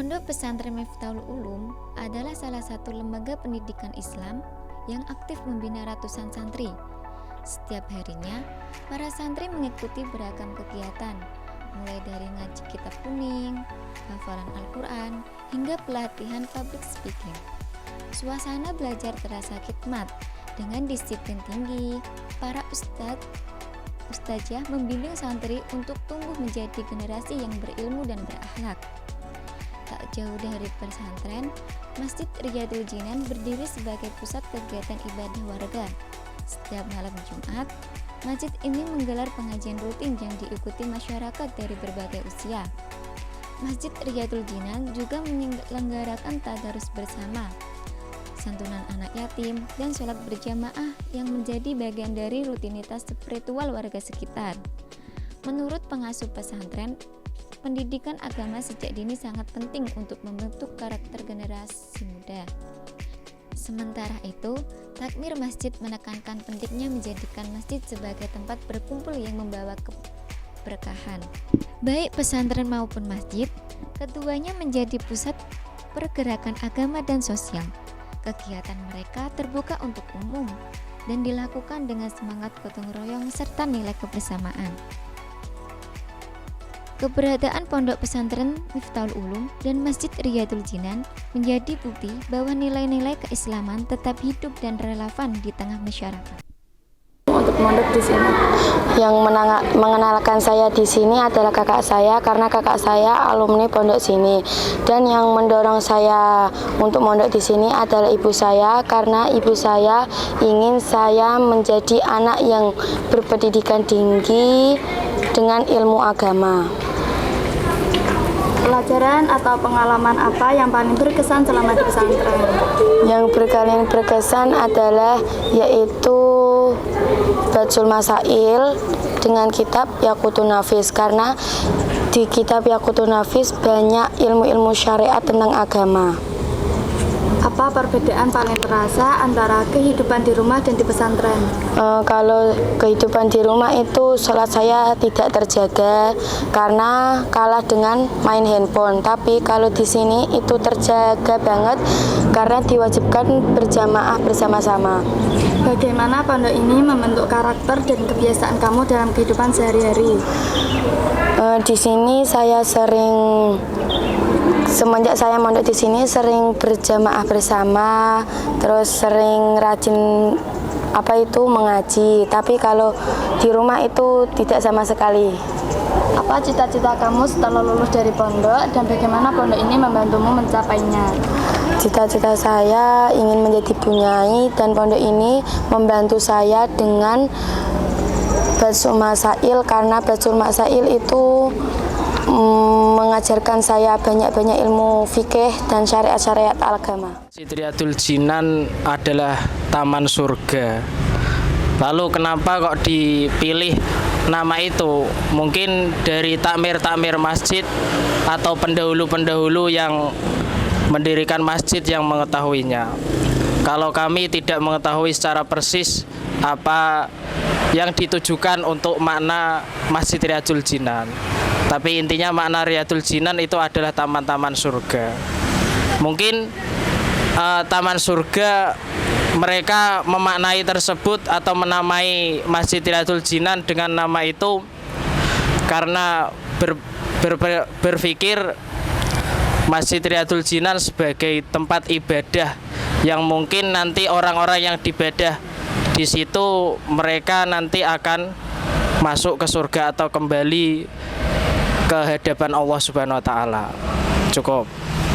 Pondok Pesantren Miftahul Ulum adalah salah satu lembaga pendidikan Islam yang aktif membina ratusan santri. Setiap harinya, para santri mengikuti beragam kegiatan, mulai dari ngaji kitab kuning, hafalan Al-Quran, hingga pelatihan public speaking. Suasana belajar terasa khidmat dengan disiplin tinggi. Para ustadzah membimbing santri untuk tumbuh menjadi generasi yang berilmu dan berakhlak. Tak jauh dari pesantren, Masjid Riyadul Jinan berdiri sebagai pusat kegiatan ibadah warga. Setiap malam Jumat, masjid ini menggelar pengajian rutin yang diikuti masyarakat dari berbagai usia. Masjid Riyadul Jinan juga menyelenggarakan tadarus bersama, santunan anak yatim, dan sholat berjamaah yang menjadi bagian dari rutinitas spiritual warga sekitar. Menurut pengasuh pesantren, pendidikan agama sejak dini sangat penting untuk membentuk karakter generasi muda. Sementara itu, takmir masjid menekankan pentingnya menjadikan masjid sebagai tempat berkumpul yang membawa keberkahan. Baik pesantren maupun masjid, keduanya menjadi pusat pergerakan agama dan sosial. Kegiatan mereka terbuka untuk umum dan dilakukan dengan semangat gotong royong serta nilai kebersamaan. Keberadaan Pondok Pesantren Miftahul Ulum dan Masjid Riyadul Jinan menjadi bukti bahwa nilai-nilai keislaman tetap hidup dan relevan di tengah masyarakat. Untuk mondok di sini, yang mengenalkan saya di sini adalah kakak saya, karena kakak saya alumni pondok sini. Dan yang mendorong saya untuk mondok di sini adalah ibu saya, karena ibu saya ingin saya menjadi anak yang berpendidikan tinggi dengan ilmu agama. Pelajaran atau pengalaman apa yang paling berkesan selama di pesantren? Yang paling berkesan adalah yaitu Bacul Masail dengan kitab Yaqutun Nafis, karena di kitab Yaqutun Nafis banyak ilmu-ilmu syariat tentang agama. Apa perbedaan paling terasa antara kehidupan di rumah dan di pesantren? Kalau kehidupan di rumah itu sholat saya tidak terjaga karena kalah dengan main handphone. Tapi kalau di sini itu terjaga banget karena diwajibkan berjamaah bersama-sama. Bagaimana pondok ini membentuk karakter dan kebiasaan kamu dalam kehidupan sehari-hari? Di sini saya semenjak saya mondok di sini sering berjamaah bersama, terus sering rajin mengaji. Tapi kalau di rumah itu tidak sama sekali. Apa cita-cita kamu setelah lulus dari pondok dan bagaimana pondok ini membantumu mencapainya? Cita-cita saya ingin menjadi bunyai dan pondok ini membantu saya dengan Bacul Masail, karena Bacul Masail itu mengajarkan saya banyak-banyak ilmu fikih dan syariat-syariat agama. Masjid Riyadul Jinan adalah taman surga. Lalu kenapa kok dipilih nama itu? Mungkin dari takmir-takmir masjid atau pendahulu-pendahulu yang mendirikan masjid yang mengetahuinya. Kalau kami tidak mengetahui secara persis apa yang ditujukan untuk makna Masjid Riyadul Jinan. Tapi intinya makna Riyadul Jinan itu adalah taman-taman surga. Mungkin taman surga mereka memaknai tersebut atau menamai Masjid Riyadul Jinan dengan nama itu karena berpikir Masjid Riyadul Jinan sebagai tempat ibadah yang mungkin nanti orang-orang yang ibadah di situ mereka nanti akan masuk ke surga atau kembali ke hadapan Allah Subhanahu wa taala. Cukup.